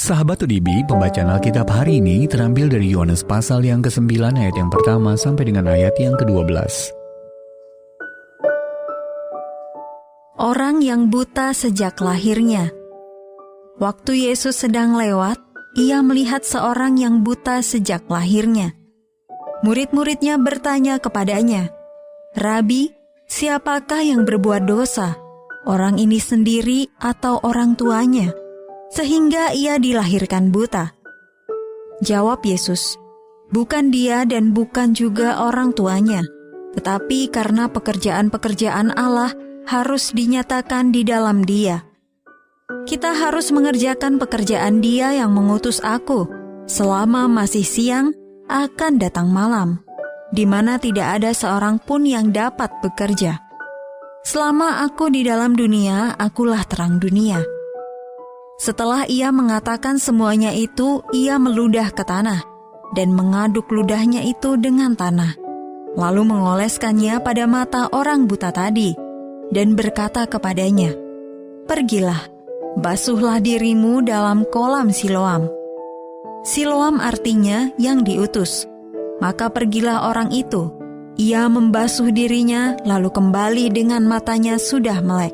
Sahabat UDIBI, pembacaan Alkitab hari ini terambil dari Yohanes pasal yang ke-9 ayat yang pertama sampai dengan ayat yang ke-12. Orang yang buta sejak lahirnya. Waktu Yesus sedang lewat, ia melihat seorang yang buta sejak lahirnya. Murid-muridnya bertanya kepadanya, "Rabi, siapakah yang berbuat dosa, orang ini sendiri atau orang tuanya, sehingga ia dilahirkan buta?" Jawab Yesus, "Bukan dia dan bukan juga orang tuanya, tetapi karena pekerjaan-pekerjaan Allah harus dinyatakan di dalam dia. Kita harus mengerjakan pekerjaan Dia yang mengutus aku. Selama masih siang, akan datang malam, di mana tidak ada seorang pun yang dapat bekerja. Selama aku di dalam dunia, akulah terang dunia." Setelah ia mengatakan semuanya itu, ia meludah ke tanah dan mengaduk ludahnya itu dengan tanah, lalu mengoleskannya pada mata orang buta tadi, dan berkata kepadanya, "Pergilah, basuhlah dirimu dalam kolam Siloam." Siloam artinya yang diutus. Maka pergilah orang itu. Ia membasuh dirinya, lalu kembali dengan matanya sudah melek.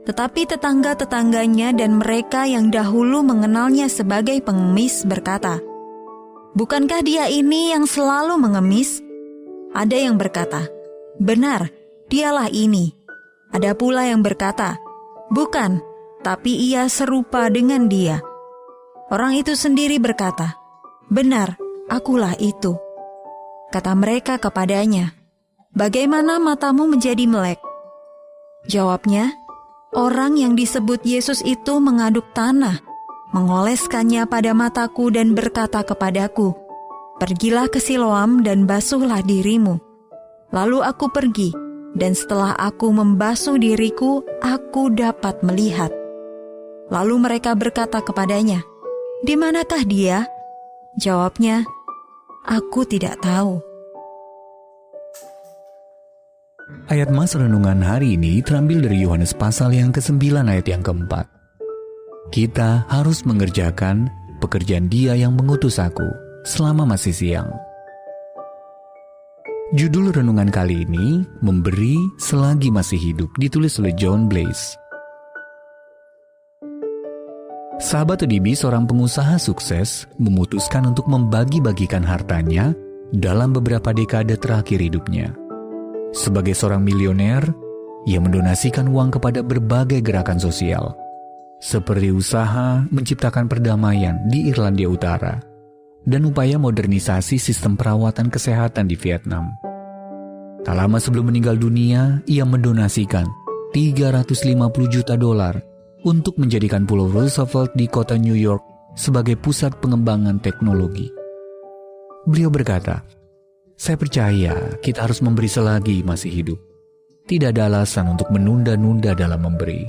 Tetapi tetangga-tetangganya dan mereka yang dahulu mengenalnya sebagai pengemis berkata, "Bukankah dia ini yang selalu mengemis?" Ada yang berkata, "Benar, dialah ini." Ada pula yang berkata, "Bukan, tapi ia serupa dengan dia." Orang itu sendiri berkata, "Benar, akulah itu." Kata mereka kepadanya, "Bagaimana matamu menjadi melek?" Jawabnya, "Orang yang disebut Yesus itu mengaduk tanah, mengoleskannya pada mataku dan berkata kepadaku, 'Pergilah ke Siloam dan basuhlah dirimu.' Lalu aku pergi, dan setelah aku membasuh diriku, aku dapat melihat." Lalu mereka berkata kepadanya, "Di manakah dia?" Jawabnya, "Aku tidak tahu." Ayat Mas Renungan hari ini terambil dari Yohanes pasal yang ke-9 ayat yang ke-4. Kita harus mengerjakan pekerjaan Dia yang mengutus aku selama masih siang. Judul renungan kali ini, Memberi Selagi Masih Hidup, ditulis oleh John Blaze. Sahabat UDIBI, seorang pengusaha sukses memutuskan untuk membagi-bagikan hartanya dalam beberapa dekade terakhir hidupnya. Sebagai seorang milioner, ia mendonasikan uang kepada berbagai gerakan sosial, seperti usaha menciptakan perdamaian di Irlandia Utara dan upaya modernisasi sistem perawatan kesehatan di Vietnam. Tak lama sebelum meninggal dunia, ia mendonasikan $350 juta untuk menjadikan Pulau Roosevelt di kota New York sebagai pusat pengembangan teknologi. Beliau berkata, "Saya percaya kita harus memberi selagi masih hidup. Tidak ada alasan untuk menunda-nunda dalam memberi.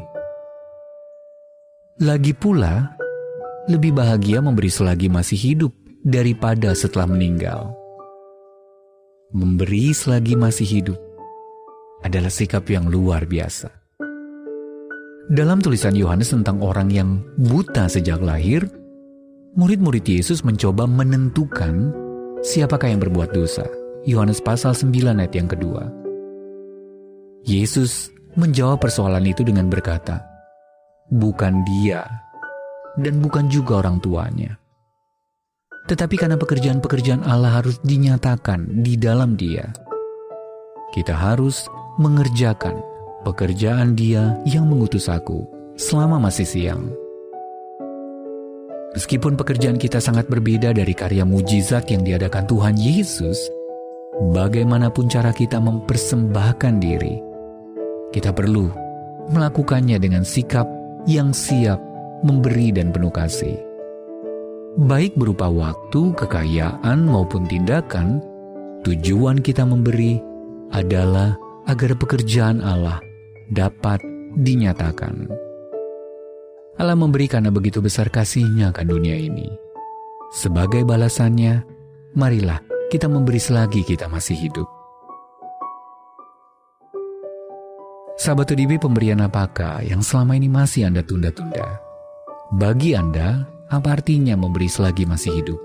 Lagi pula, lebih bahagia memberi selagi masih hidup daripada setelah meninggal." Memberi selagi masih hidup adalah sikap yang luar biasa. Dalam tulisan Yohanes tentang orang yang buta sejak lahir, murid-murid Yesus mencoba menentukan siapakah yang berbuat dosa. Yohanes pasal 9 ayat yang kedua. Yesus menjawab persoalan itu dengan berkata, "Bukan dia dan bukan juga orang tuanya. Tetapi karena pekerjaan-pekerjaan Allah harus dinyatakan di dalam dia, kita harus mengerjakan pekerjaan Dia yang mengutus aku selama masih siang." Meskipun pekerjaan kita sangat berbeda dari karya mujizat yang diadakan Tuhan Yesus, bagaimanapun cara kita mempersembahkan diri, kita perlu melakukannya dengan sikap yang siap memberi dan penuh kasih. Baik berupa waktu, kekayaan, maupun tindakan, tujuan kita memberi adalah agar pekerjaan Allah dapat dinyatakan. Allah memberi karena begitu besar kasih-Nya akan dunia ini. Sebagai balasannya, marilah kita memberi selagi kita masih hidup. Sahabat UDIBI, pemberian apakah yang selama ini masih Anda tunda-tunda? Bagi Anda, apa artinya memberi selagi masih hidup?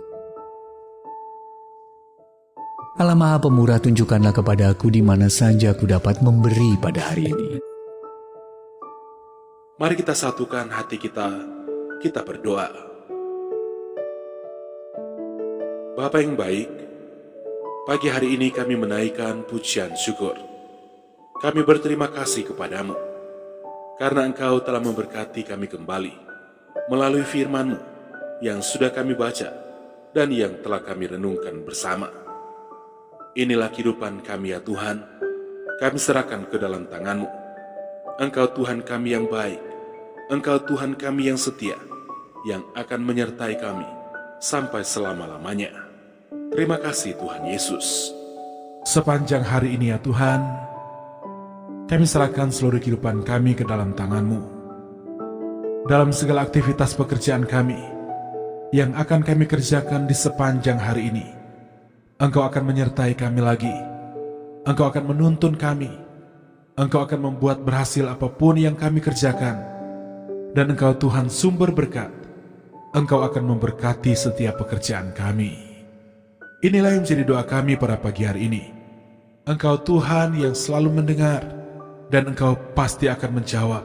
Allah Maha Pemurah, tunjukkanlah kepada aku di mana saja aku dapat memberi pada hari ini. Mari kita satukan hati kita berdoa. Bapa yang baik, pagi hari ini kami menaikkan pujian syukur. Kami berterima kasih kepadamu, karena Engkau telah memberkati kami kembali, melalui firman-Mu yang sudah kami baca dan yang telah kami renungkan bersama. Inilah kehidupan kami ya Tuhan, kami serahkan ke dalam tangan-Mu. Engkau Tuhan kami yang baik, Engkau Tuhan kami yang setia, yang akan menyertai kami sampai selama-lamanya. Terima kasih Tuhan Yesus. Sepanjang hari ini ya Tuhan, kami serahkan seluruh kehidupan kami ke dalam tangan-Mu. Dalam segala aktivitas pekerjaan kami yang akan kami kerjakan di sepanjang hari ini, Engkau akan menyertai kami lagi. Engkau akan menuntun kami. Engkau akan membuat berhasil apapun yang kami kerjakan. Dan Engkau Tuhan sumber berkat. Engkau akan memberkati setiap pekerjaan kami. Inilah yang menjadi doa kami pada pagi hari ini. Engkau Tuhan yang selalu mendengar, dan Engkau pasti akan menjawab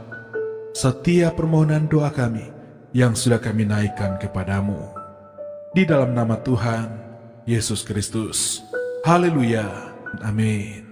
setiap permohonan doa kami yang sudah kami naikkan kepadamu. Di dalam nama Tuhan Yesus Kristus. Haleluya. Amin.